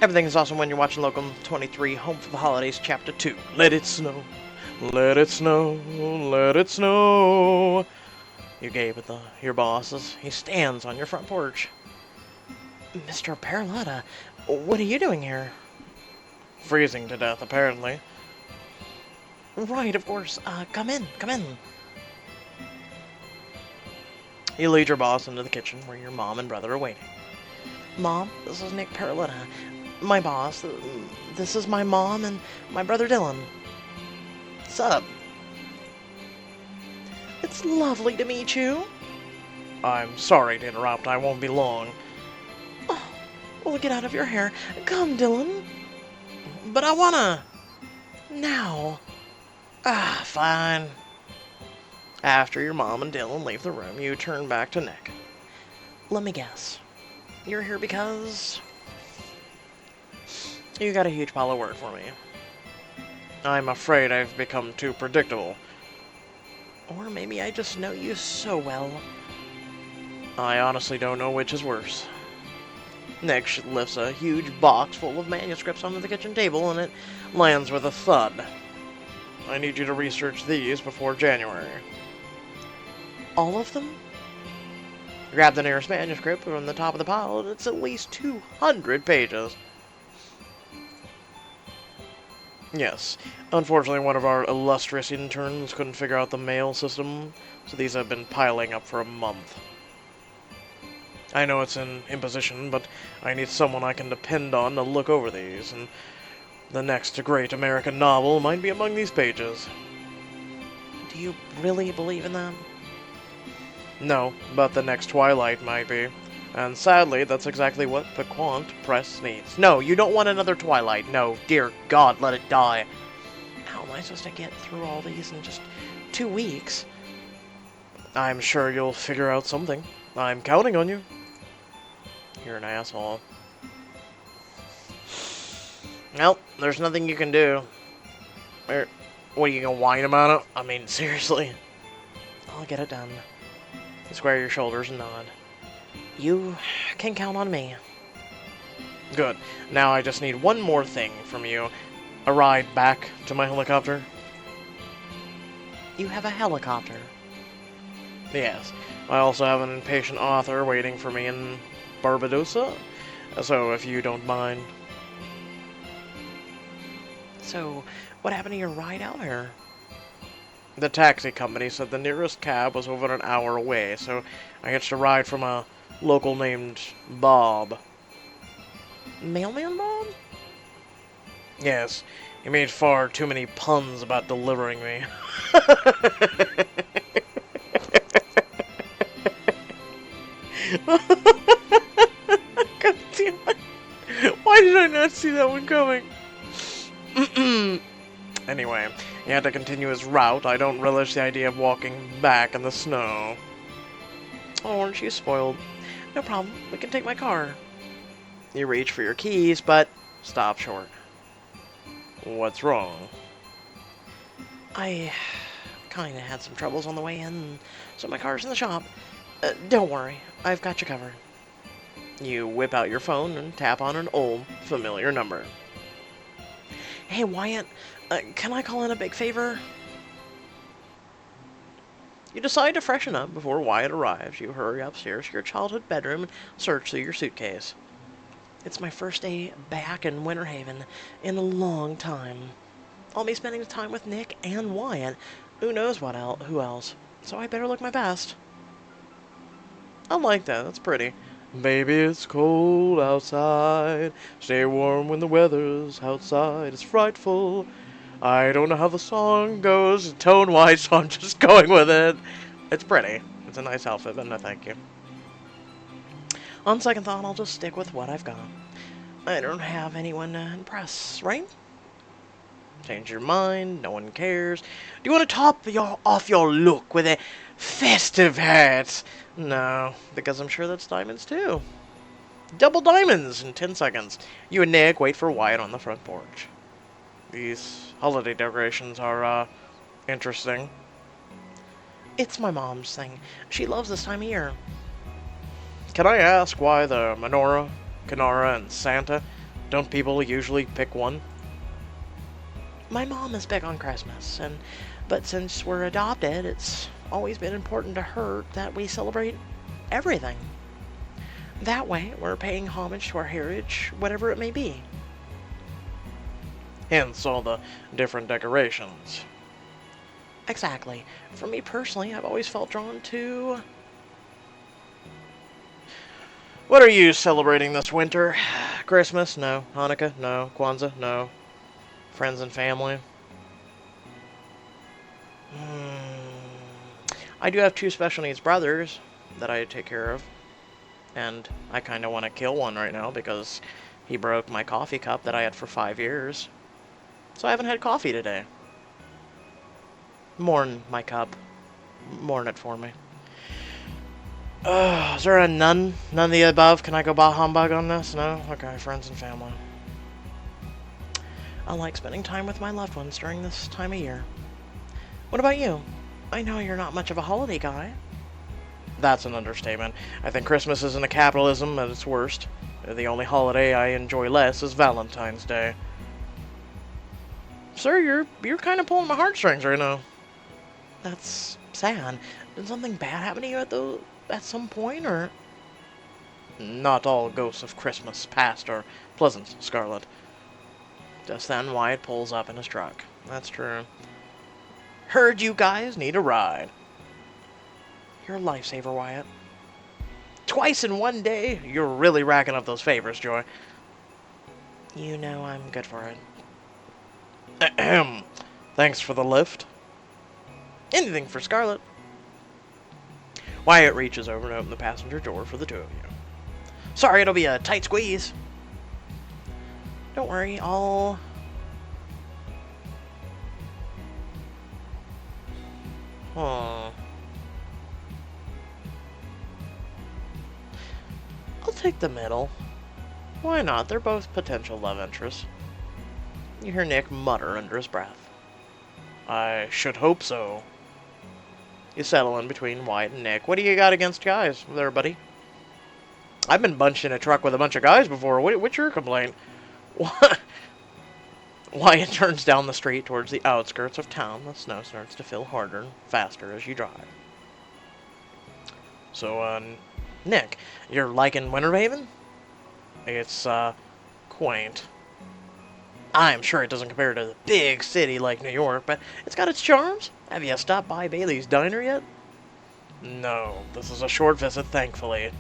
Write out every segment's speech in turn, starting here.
Everything's awesome when you're watching Locum 23, Home for the Holidays, Chapter 2. Let it snow, let it snow, let it snow. You gave it to your bosses. He stands on your front porch. Mr. Perlotta, what are you doing here? Freezing to death, apparently. Right, of course. Come in, come in. You lead your boss into the kitchen where your mom and brother are waiting. Mom, this is Nick Perlotta. My boss. This is my mom and my brother Dylan. Sup? It's lovely to meet you. I'm sorry to interrupt. I won't be long. Oh, well, get out of your hair. Come, Dylan. But I wanna... Now. Fine. After your mom and Dylan leave the room, you turn back to Nick. Let me guess. You're here because... You got a huge pile of work for me. I'm afraid I've become too predictable. Or maybe I just know you so well. I honestly don't know which is worse. Nick lifts a huge box full of manuscripts onto the kitchen table, and it lands with a thud. I need you to research these before January. All of them? Grab the nearest manuscript from the top of the pile, and it's at least 200 pages. Yes. Unfortunately, one of our illustrious interns couldn't figure out the mail system, so these have been piling up for a month. I know it's an imposition, but I need someone I can depend on to look over these, and the next great American novel might be among these pages. Do you really believe in that? No, but the next Twilight might be. And sadly, that's exactly what Piquant Press needs. No, you don't want another Twilight. No, dear God, let it die. How am I supposed to get through all these in just 2 weeks? I'm sure you'll figure out something. I'm counting on you. You're an asshole. Well, there's nothing you can do. What, are you gonna whine about it? I mean, seriously. I'll get it done. Square your shoulders and nod. You can count on me. Good. Now I just need one more thing from you. A ride back to my helicopter. You have a helicopter? Yes. I also have an impatient author waiting for me in Barbadosa. So, if you don't mind. So, what happened to your ride out here? The taxi company said the nearest cab was over an hour away, so I hitched a ride from a local named Bob. Mailman Bob? Yes, he made far too many puns about delivering me. God damn it. Why did I not see that one coming? Anyway, he had to continue his route. I don't relish the idea of walking back in the snow. Oh, aren't you spoiled? No problem. We can take my car. You reach for your keys, but stop short. What's wrong? I kinda had some troubles on the way in, so my car's in the shop. Don't worry. I've got you covered. You whip out your phone and tap on an old, familiar number. Hey, Wyatt. Can I call in a big favor? You decide to freshen up before Wyatt arrives. You hurry upstairs to your childhood bedroom and search through your suitcase. It's my first day back in Winter Haven in a long time. I'll be spending the time with Nick and Wyatt. Who knows who else. So I better look my best. I like that. That's pretty. Baby, it's cold outside. Stay warm when the weather's outside. It's frightful. I don't know how the song goes tone-wise, so I'm just going with it. It's pretty. It's a nice outfit, but no thank you. On second thought, I'll just stick with what I've got. I don't have anyone to impress, right? Change your mind. No one cares. Do you want to top off your look with a festive hat? No, because I'm sure that's diamonds too. Double diamonds in 10 seconds. You and Nick wait for Wyatt on the front porch. These holiday decorations are, interesting. It's my mom's thing. She loves this time of year. Can I ask why the menorah, Canara, and Santa Don't people usually pick one? My mom is big on Christmas, but since we're adopted, it's always been important to her that we celebrate everything. That way, we're paying homage to our heritage, whatever it may be. Hence all the different decorations. Exactly. For me personally, I've always felt drawn to... What are you celebrating this winter? Christmas? No. Hanukkah? No. Kwanzaa? No. Friends and family? I do have two special needs brothers that I take care of. And I kind of want to kill one right now because he broke my coffee cup that I had for 5 years. So I haven't had coffee today. Mourn my cup. Mourn it for me. Is there a none? None of the above? Can I go bah humbug on this? No? Okay, friends and family. I like spending time with my loved ones during this time of year. What about you? I know you're not much of a holiday guy. That's an understatement. I think Christmas isn't a capitalism at its worst. The only holiday I enjoy less is Valentine's Day. Sir, you're kind of pulling my heartstrings right now. That's sad. Did something bad happen to you at some point, or...? Not all ghosts of Christmas past are pleasant, Scarlet. Just then, Wyatt pulls up in his truck. That's true. Heard you guys need a ride. You're a lifesaver, Wyatt. Twice in one day? You're really racking up those favors, Joy. You know I'm good for it. Ahem. Thanks for the lift. Anything for Scarlet. Wyatt reaches over and opens the passenger door for the two of you. Sorry, it'll be a tight squeeze. Don't worry, I'll take the middle. Why not? They're both potential love interests. You hear Nick mutter under his breath. I should hope so. You settle in between Wyatt and Nick. What do you got against guys there, buddy? I've been bunched in a truck with a bunch of guys before. What's your complaint? What? Wyatt turns down the street towards the outskirts of town. The snow starts to fill harder and faster as you drive. So, Nick, you're liking Winter Haven? It's, quaint. I'm sure it doesn't compare to the big city like New York, but it's got its charms. Have you stopped by Bailey's Diner yet? No, this is a short visit, thankfully.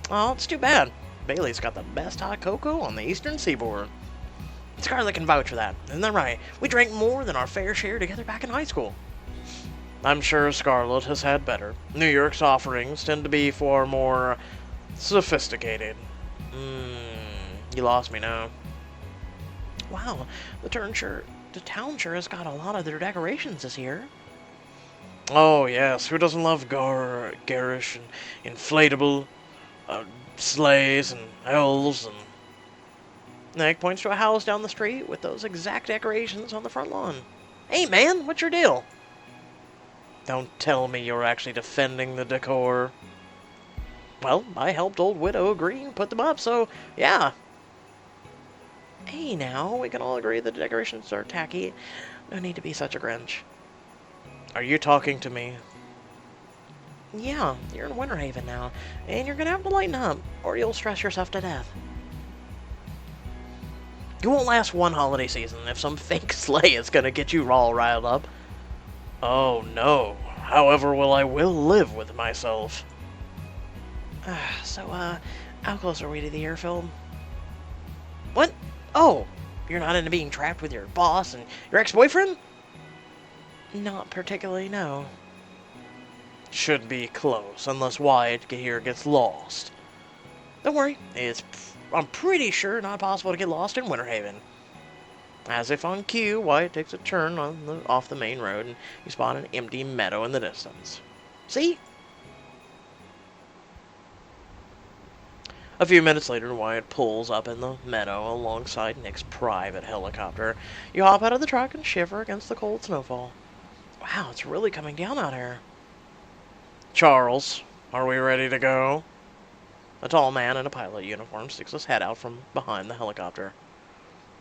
Oh, it's too bad. Bailey's got the best hot cocoa on the eastern seaboard. Scarlett can vouch for that, isn't that right? We drank more than our fair share together back in high school. I'm sure Scarlett has had better. New York's offerings tend to be far more sophisticated. You lost me now. Wow, the town sure has got a lot of their decorations this year. Oh yes, who doesn't love garish and inflatable sleighs and elves and... Nick points to a house down the street with those exact decorations on the front lawn. Hey man, what's your deal? Don't tell me you're actually defending the decor. Well, I helped old Widow agree and put them up, so yeah. Hey now, we can all agree the decorations are tacky. No need to be such a Grinch. Are you talking to me? Yeah, you're in Winter Haven now, and you're gonna have to lighten up, or you'll stress yourself to death. You won't last one holiday season if some fake sleigh is gonna get you all riled up. Oh no. However, I will live with myself. So, how close are we to the airfield? What? Oh, you're not into being trapped with your boss and your ex-boyfriend? Not particularly, no. Should be close, unless Wyatt here gets lost. Don't worry, I'm pretty sure not possible to get lost in Winter Haven. As if on cue, Wyatt takes a turn off the main road, and you spot an empty meadow in the distance. See? A few minutes later, Wyatt pulls up in the meadow alongside Nick's private helicopter. You hop out of the truck and shiver against the cold snowfall. Wow, it's really coming down out here. Charles, are we ready to go? A tall man in a pilot uniform sticks his head out from behind the helicopter.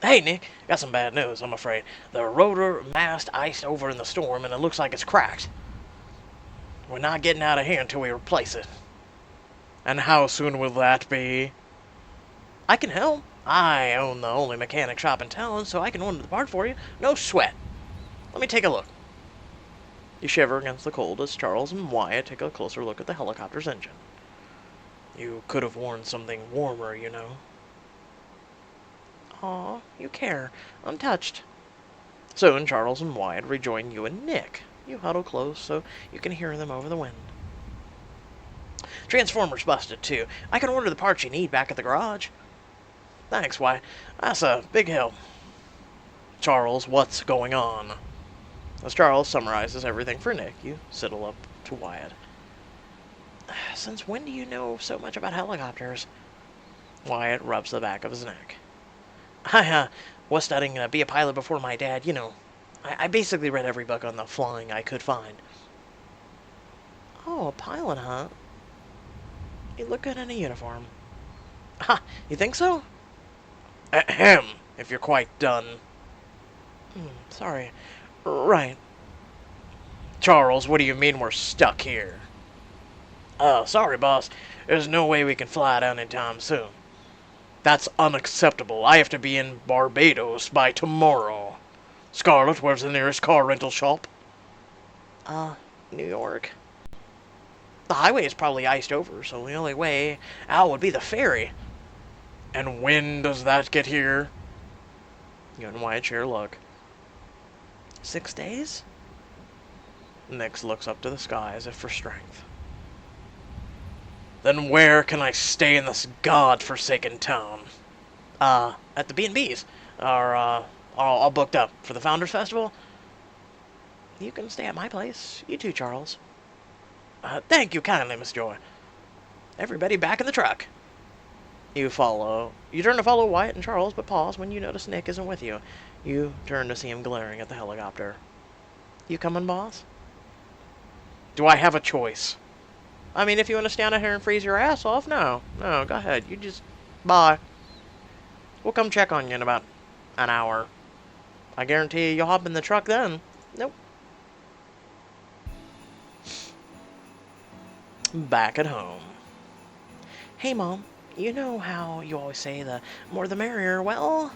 Hey, Nick, got some bad news, I'm afraid. The rotor mast iced over in the storm, and it looks like it's cracked. We're not getting out of here until we replace it. And how soon will that be? I can help. I own the only mechanic shop in town, so I can order the part for you. No sweat. Let me take a look. You shiver against the cold as Charles and Wyatt take a closer look at the helicopter's engine. You could have worn something warmer, you know. Aw, you care. I'm touched. Soon, Charles and Wyatt rejoin you and Nick. You huddle close so you can hear them over the wind. Transformer's busted, too. I can order the parts you need back at the garage. Thanks, Wyatt. That's a big help. Charles, what's going on? As Charles summarizes everything for Nick, you sidle up to Wyatt. Since when do you know so much about helicopters? Wyatt rubs the back of his neck. I was studying to be a pilot before my dad, you know. I basically read every book on the flying I could find. Oh, a pilot, huh? You look good in a uniform. Ha! You think so? Ahem, if you're quite done. Sorry. Right. Charles, what do you mean we're stuck here? Sorry, boss. There's no way we can fly down anytime soon. That's unacceptable. I have to be in Barbados by tomorrow. Scarlett, where's the nearest car rental shop? New York. The highway is probably iced over, so the only way out would be the ferry. And when does that get here? You and Wyatt share a look. 6 days? Nix looks up to the sky as if for strength. Then where can I stay in this god-forsaken town? At the B&B's. All booked up for the Founders Festival. You can stay at my place. You too, Charles. Thank you kindly, Miss Joy. Everybody back in the truck. You turn to follow Wyatt and Charles, but pause when you notice Nick isn't with you. You turn to see him glaring at the helicopter. You coming, boss? Do I have a choice? I mean, if you want to stand out here and freeze your ass off, no. No, go ahead. You just... Bye. We'll come check on you in about an hour. I guarantee you'll hop in the truck then. Nope. Back at home. Hey, Mom. You know how you always say the more the merrier? Well...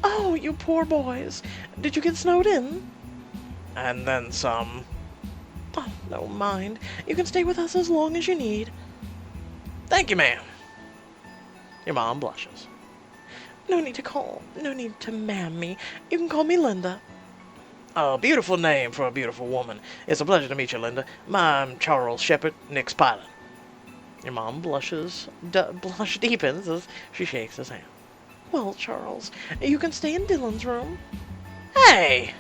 Oh, you poor boys. Did you get snowed in? And then some. Oh, don't mind. You can stay with us as long as you need. Thank you, ma'am. Your mom blushes. No need to ma'am me. You can call me Linda. A beautiful name for a beautiful woman. It's a pleasure to meet you, Linda. I'm Charles Shepard, Nick's pilot. Your mom blush deepens as she shakes his hand. Well, Charles, you can stay in Dylan's room. Hey!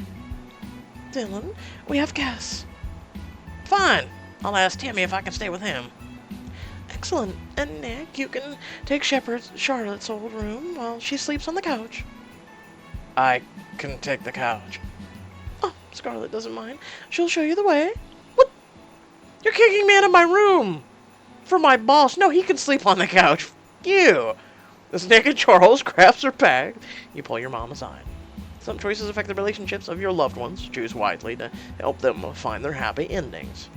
Dylan, we have guests. Fine. I'll ask Timmy if I can stay with him. Excellent. And Nick, you can take Charlotte's old room while she sleeps on the couch. I can take the couch. Oh, Scarlett doesn't mind. She'll show you the way. What? You're kicking me out of my room! For my boss. No, he can sleep on the couch. You! As Nick and Charles grabs her bag, you pull your mom aside. Some choices affect the relationships of your loved ones. Choose wisely to help them find their happy endings.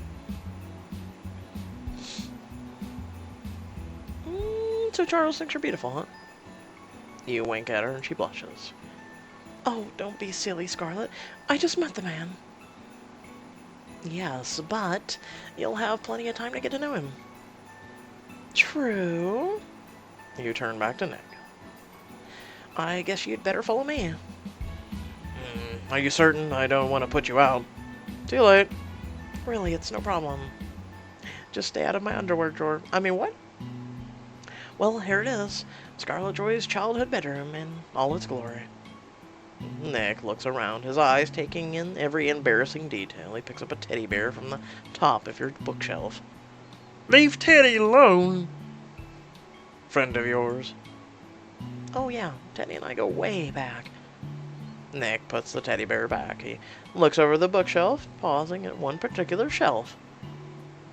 So Charles thinks you're beautiful, huh? You wink at her and she blushes. Oh, don't be silly, Scarlett. I just met the man. Yes, but you'll have plenty of time to get to know him. True. You turn back to Nick. I guess you'd better follow me. Are you certain? I don't want to put you out. Too late. Really, it's no problem. Just stay out of my underwear drawer. I mean, what? Well, here it is. Scarlett Joy's childhood bedroom in all its glory. Nick looks around, his eyes taking in every embarrassing detail. He picks up a teddy bear from the top of your bookshelf. Leave Teddy alone. Friend of yours? Oh yeah, Teddy and I go way back. Nick puts the teddy bear back. He looks over the bookshelf, pausing at one particular shelf.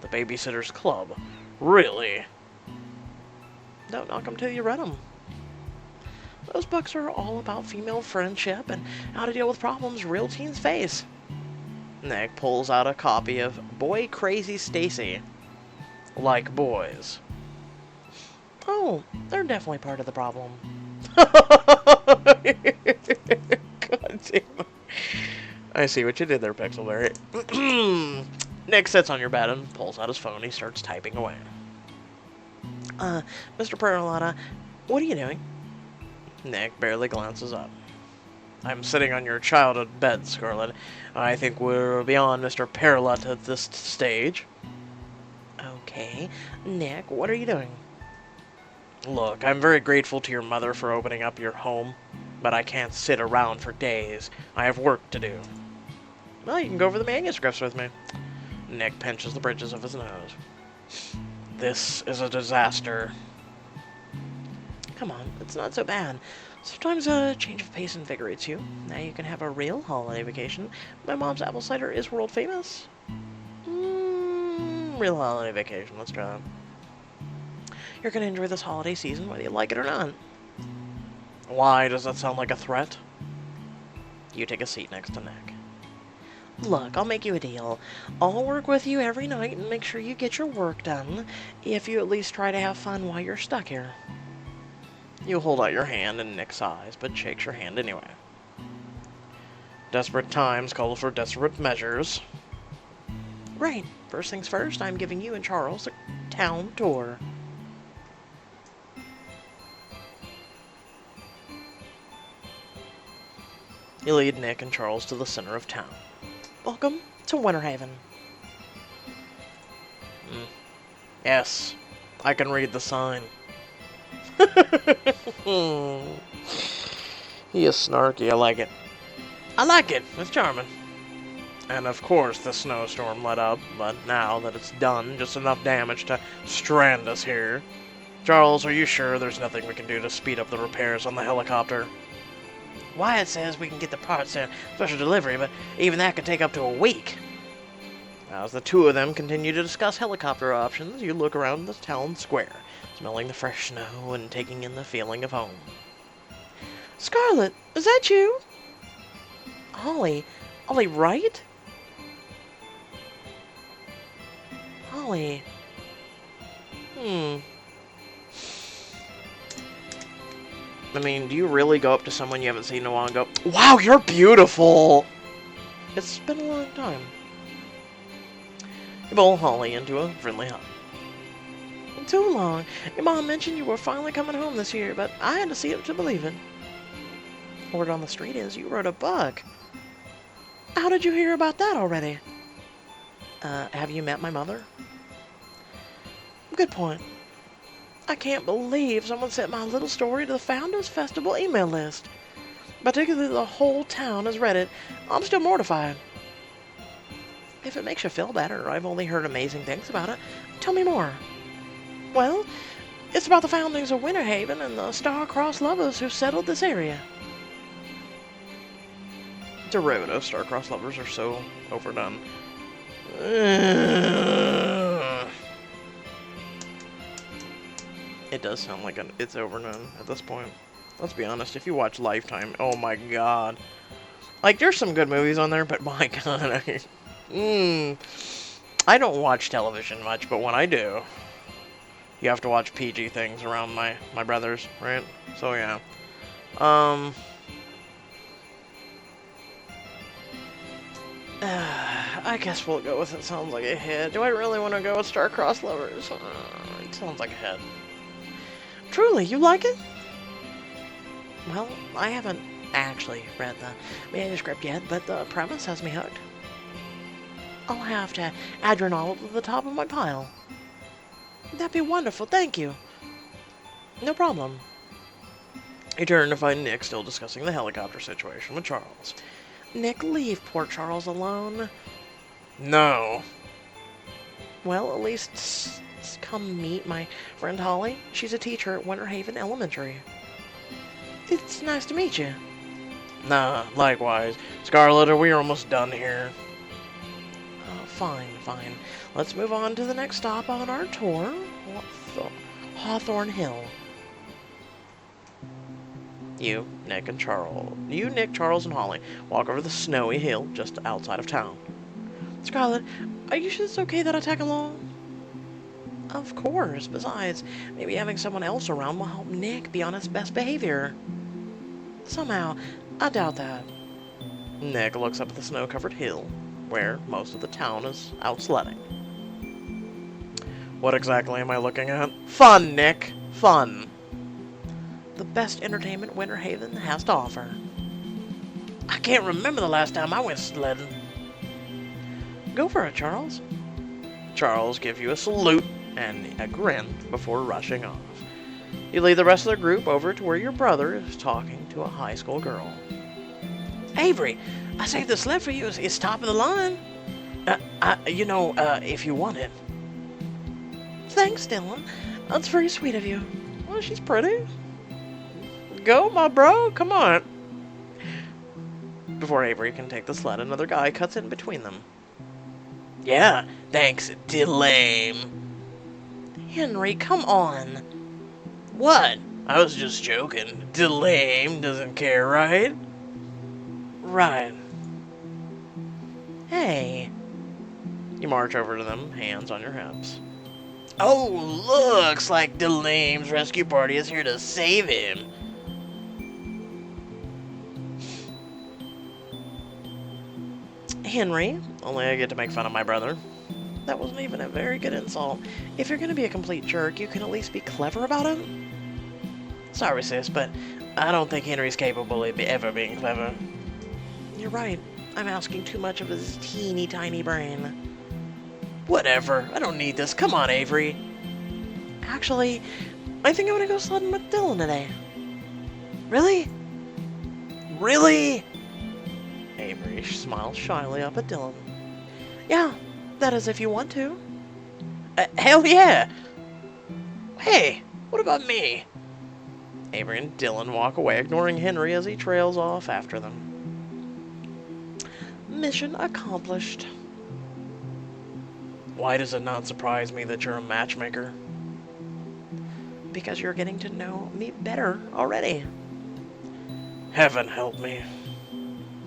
The Babysitter's Club. Really? Don't knock 'em till you read 'em. Those books are all about female friendship and how to deal with problems real teens face. Nick pulls out a copy of Boy Crazy Stacy. Like boys. Oh, they're definitely part of the problem. God damn it. I see what you did there, Pixelberry. Nick sits on your bed and pulls out his phone. He starts typing away. Mr. Perlotta, what are you doing? Nick barely glances up. I'm sitting on your childhood bed, Scarlet. I think we're beyond Mr. Perlot at this stage. Okay. Nick, what are you doing? Look, I'm very grateful to your mother for opening up your home, but I can't sit around for days. I have work to do. Well, you can go over the manuscripts with me. Nick pinches the bridges of his nose. This is a disaster. Come on, it's not so bad. Sometimes a change of pace invigorates you. Now you can have a real holiday vacation. My mom's apple cider is world famous. Real holiday vacation. Let's try that. You're going to enjoy this holiday season whether you like it or not. Why does that sound like a threat? You take a seat next to Nick. Look, I'll make you a deal. I'll work with you every night and make sure you get your work done, if you at least try to have fun while you're stuck here. You hold out your hand in Nick's eyes, but shakes your hand anyway. Desperate times call for desperate measures. Right. First things first, I'm giving you and Charles a town tour. You lead Nick and Charles to the center of town. Welcome to Winter Haven. Yes, I can read the sign. He is snarky. I like it. I like it. It's charming. And of course the snowstorm let up, but now that it's done, just enough damage to strand us here. Charles, are you sure there's nothing we can do to speed up the repairs on the helicopter? Wyatt says we can get the parts in special delivery, but even that could take up to a week. As the two of them continue to discuss helicopter options, you look around the town square, smelling the fresh snow and taking in the feeling of home. Scarlet, is that you? Holly, right? Holly. I mean, do you really go up to someone you haven't seen in a while and go, "Wow, you're beautiful"? It's been a long time. You bowl Holly into a friendly hug. Too long. Your mom mentioned you were finally coming home this year, but I had to see it to believe it. Word on the street is you wrote a book. How did you hear about that already? Have you met my mother? Good point. I can't believe someone sent my little story to the Founders Festival email list. Particularly the whole town has read it. I'm still mortified. If it makes you feel better, I've only heard amazing things about it. Tell me more. Well, it's about the foundings of Winter Haven and the star-crossed lovers who settled this area. Derivative star-crossed lovers are so overdone. It does sound like it's overdone at this point. Let's be honest, if you watch Lifetime, oh my god. Like, there's some good movies on there, but my god. I don't watch television much, but when I do, you have to watch PG things around my brothers, right? So yeah. I guess we'll go with it sounds like a hit. Do I really want to go with Star-Crossed Lovers? It sounds like a hit. Truly, you like it? Well, I haven't actually read the manuscript yet, but the premise has me hooked. I'll have to add your novel to the top of my pile. That'd be wonderful, thank you. No problem. You turn to find Nick still discussing the helicopter situation with Charles. Nick, leave poor Charles alone. No. Well, at least come meet my friend Holly. She's a teacher at Winter Haven Elementary. It's nice to meet you. Nah, likewise. Scarlet, are we almost done here? Fine. Let's move on to the next stop on our tour. What the Hawthorne Hill. You, Nick, Charles, and Holly walk over the snowy hill just outside of town. Scarlet, are you sure it's okay that I tag along? Of course. Besides, maybe having someone else around will help Nick be on his best behavior. Somehow, I doubt that. Nick looks up at the snow-covered hill, where most of the town is out sledding. What exactly am I looking at? Fun, Nick! Fun! The best entertainment Winter Haven has to offer. I can't remember the last time I went sledding. Go for it, Charles. Charles gives you a salute and a grin before rushing off. You lead the rest of the group over to where your brother is talking to a high school girl. Avery, I saved the sled for you. It's top of the line. If you want it. Thanks, Dylan. That's very sweet of you. Well, she's pretty. Go, my bro. Come on. Before Avery can take the sled, another guy cuts in between them. Yeah, thanks, Delame. Henry, come on. What? I was just joking. Delame doesn't care, right? Right. Hey. You march over to them, hands on your hips. Oh, looks like Delame's rescue party is here to save him. Henry, only I get to make fun of my brother. That wasn't even a very good insult. If you're gonna be a complete jerk, you can at least be clever about it. Sorry, sis, but I don't think Henry's capable of ever being clever. You're right. I'm asking too much of his teeny tiny brain. Whatever. I don't need this. Come on, Avery. Actually, I think I'm gonna go sledding with Dylan today. Really? Really? Avery smiles shyly up at Dylan. Yeah, that is if you want to. Hell yeah! Hey, what about me? Avery and Dylan walk away, ignoring Henry as he trails off after them. Mission accomplished. Why does it not surprise me that you're a matchmaker? Because you're getting to know me better already. Heaven help me.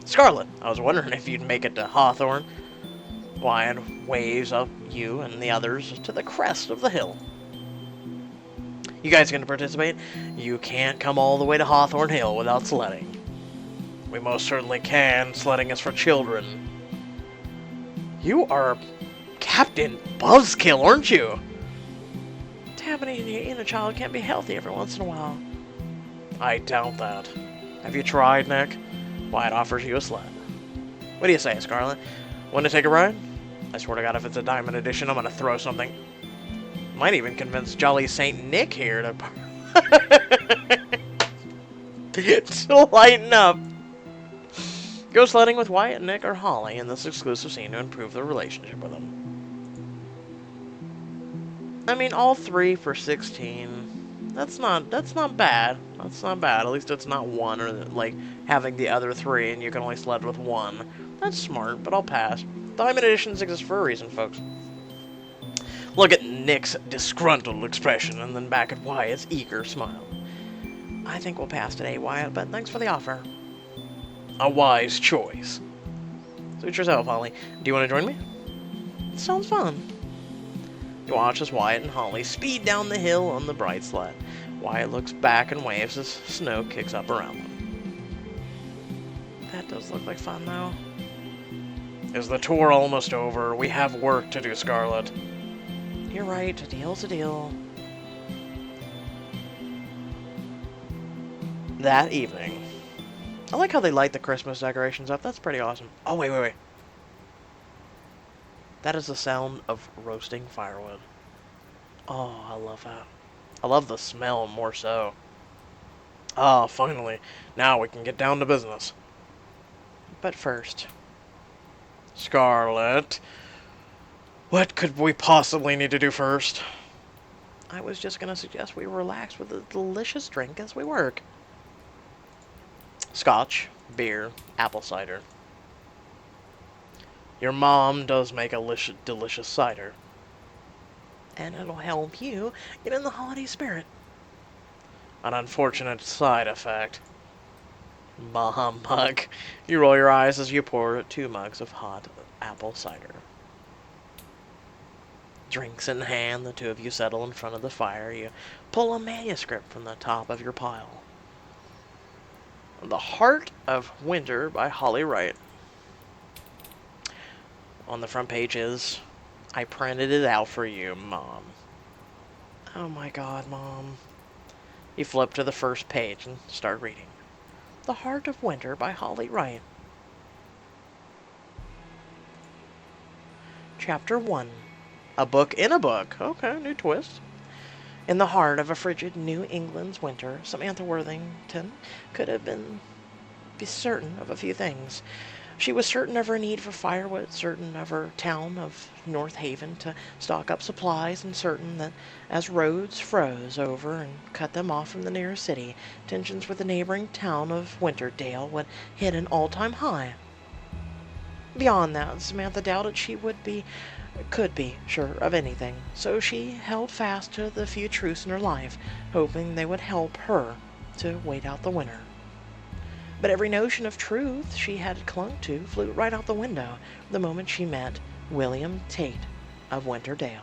Scarlet, I was wondering if you'd make it to Hawthorne. Wyatt waves up you and the others to the crest of the hill. You guys gonna participate? You can't come all the way to Hawthorne Hill without sledding. We most certainly can. Sledding is for children. You are Captain Buzzkill, aren't you? Tapping your inner child can't be healthy every once in a while. I doubt that. Have you tried, Nick? Wyatt offers you a sled. What do you say, Scarlet? Want to take a ride? I swear to God, if it's a diamond edition, I'm gonna throw something. Might even convince Jolly Saint Nick here to to lighten up. Go sledding with Wyatt, Nick, or Holly in this exclusive scene to improve the relationship with them. I mean, all three for 16. That's not bad. That's not bad. At least it's not one, or like having the other three and you can only sled with one. That's smart, but I'll pass. Diamond editions exist for a reason, folks. Look at Nick's disgruntled expression, and then back at Wyatt's eager smile. I think we'll pass today, Wyatt, but thanks for the offer. A wise choice. Suit yourself, Holly. Do you want to join me? Sounds fun. You watch as Wyatt and Holly speed down the hill on the bright sled. Wyatt looks back and waves as snow kicks up around them. That does look like fun, though. Is the tour almost over? We have work to do, Scarlet. You're right. A deal's a deal. That evening. I like how they light the Christmas decorations up. That's pretty awesome. Oh, wait. That is the sound of roasting firewood. Oh, I love that. I love the smell more so. Ah, finally. Now we can get down to business. But first... Scarlet, what could we possibly need to do first? I was just going to suggest we relax with a delicious drink as we work. Scotch, beer, apple cider. Your mom does make a delicious cider. and it'll help you get in the holiday spirit. An unfortunate side effect. Bah humbug. You roll your eyes as you pour 2 mugs of hot apple cider. Drinks in hand, the two of you settle in front of the fire. You pull a manuscript from the top of your pile. The Heart of Winter by Holly Wright. On the front page is, I printed it out for you, Mom. Oh my God, Mom. You flip to the first page and start reading. The Heart of Winter by Holly Wright. Chapter 1. A book in a book. Okay, new twist. In the heart of a frigid New England's winter, Samantha Worthington could have be certain of a few things. She was certain of her need for firewood, certain of her town of North Haven to stock up supplies, and certain that as roads froze over and cut them off from the nearest city, tensions with the neighboring town of Winterdale would hit an all-time high. Beyond that, Samantha doubted she could be sure of anything, so she held fast to the few truths in her life, hoping they would help her to wait out the winter. But every notion of truth she had clung to flew right out the window the moment she met William Tate of Winterdale.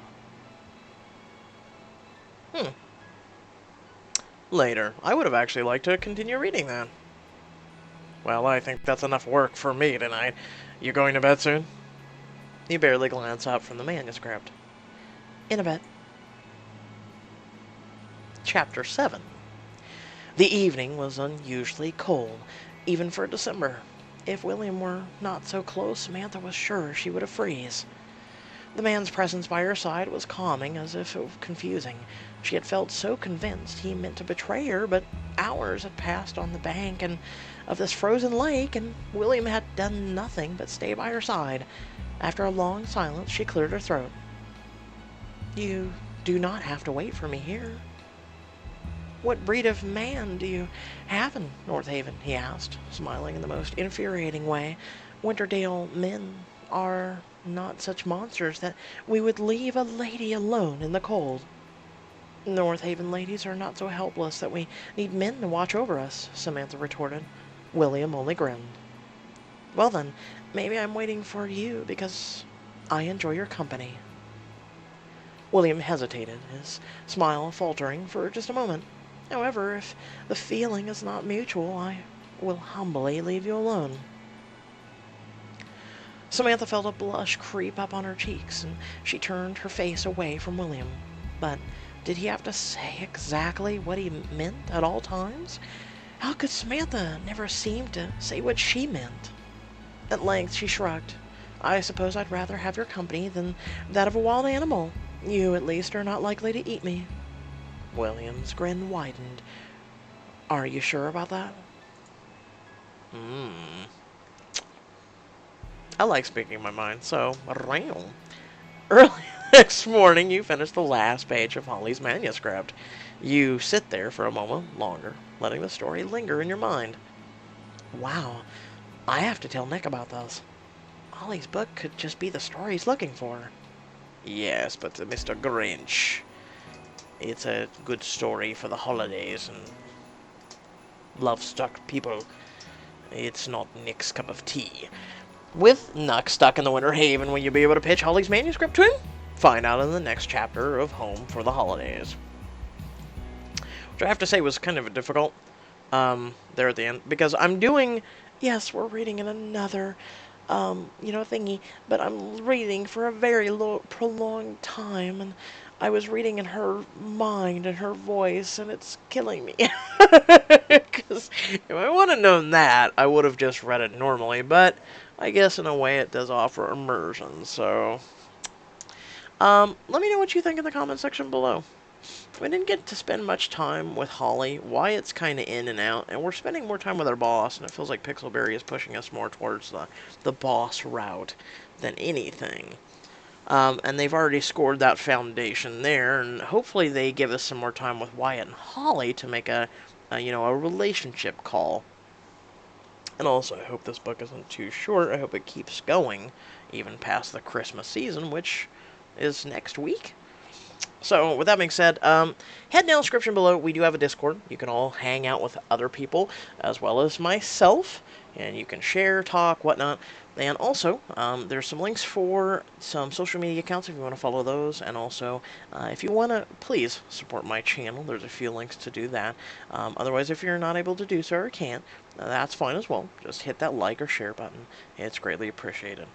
Later, I would have actually liked to continue reading that. Well, I think that's enough work for me tonight. You going to bed soon? You barely glance up from the manuscript. In a bit. Chapter 7. The evening was unusually cold, even for December. If William were not so close, Samantha was sure she would freeze. The man's presence by her side was calming, as if confusing. She had felt so convinced he meant to betray her, but hours had passed on the bank of this frozen lake, and William had done nothing but stay by her side. After a long silence, she cleared her throat. You do not have to wait for me here. What breed of man do you have in North Haven? He asked, smiling in the most infuriating way. Winterdale men are not such monsters that we would leave a lady alone in the cold. North Haven ladies are not so helpless that we need men to watch over us, Samantha retorted. William only grinned. Well then, maybe I'm waiting for you because I enjoy your company. William hesitated, his smile faltering for just a moment. However, if the feeling is not mutual, I will humbly leave you alone. Samantha felt a blush creep up on her cheeks, and she turned her face away from William. But did he have to say exactly what he meant at all times? How could Samantha never seem to say what she meant? At length she shrugged. I suppose I'd rather have your company than that of a wild animal. You, at least, are not likely to eat me. William's grin widened. Are you sure about that? I like speaking my mind, so early next morning you finish the last page of Holly's manuscript. You sit there for a moment longer, letting the story linger in your mind. Wow, I have to tell Nick about this. Holly's book could just be the story he's looking for. Yes, but Mr. Grinch, it's a good story for the holidays and love-struck people. It's not Nick's cup of tea. With Nuck stuck in the Winter Haven, will you be able to pitch Holly's manuscript to him? Find out in the next chapter of Home for the Holidays. Which I have to say was kind of difficult there at the end, because I'm doing, yes, we're reading in another, thingy, but I'm reading for a very prolonged time, and I was reading in her mind and her voice, and it's killing me. Because if I would have known that, I would have just read it normally, but I guess in a way it does offer immersion, so let me know what you think in the comment section below. We didn't get to spend much time with Holly. Wyatt's kind of in and out, and we're spending more time with our boss, and it feels like Pixelberry is pushing us more towards the boss route than anything. And they've already scored that foundation there, and hopefully they give us some more time with Wyatt and Holly to make a relationship call. And also, I hope this book isn't too short. I hope it keeps going, even past the Christmas season, which is next week. So, with that being said, head down the description below. We do have a Discord. You can all hang out with other people, as well as myself, and you can share, talk, whatnot. And also, there's some links for some social media accounts if you want to follow those. And also, if you want to, please support my channel. There's a few links to do that. Otherwise, if you're not able to do so or can't, that's fine as well. Just hit that like or share button. It's greatly appreciated.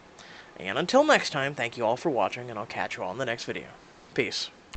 And until next time, thank you all for watching, and I'll catch you all in the next video. Peace.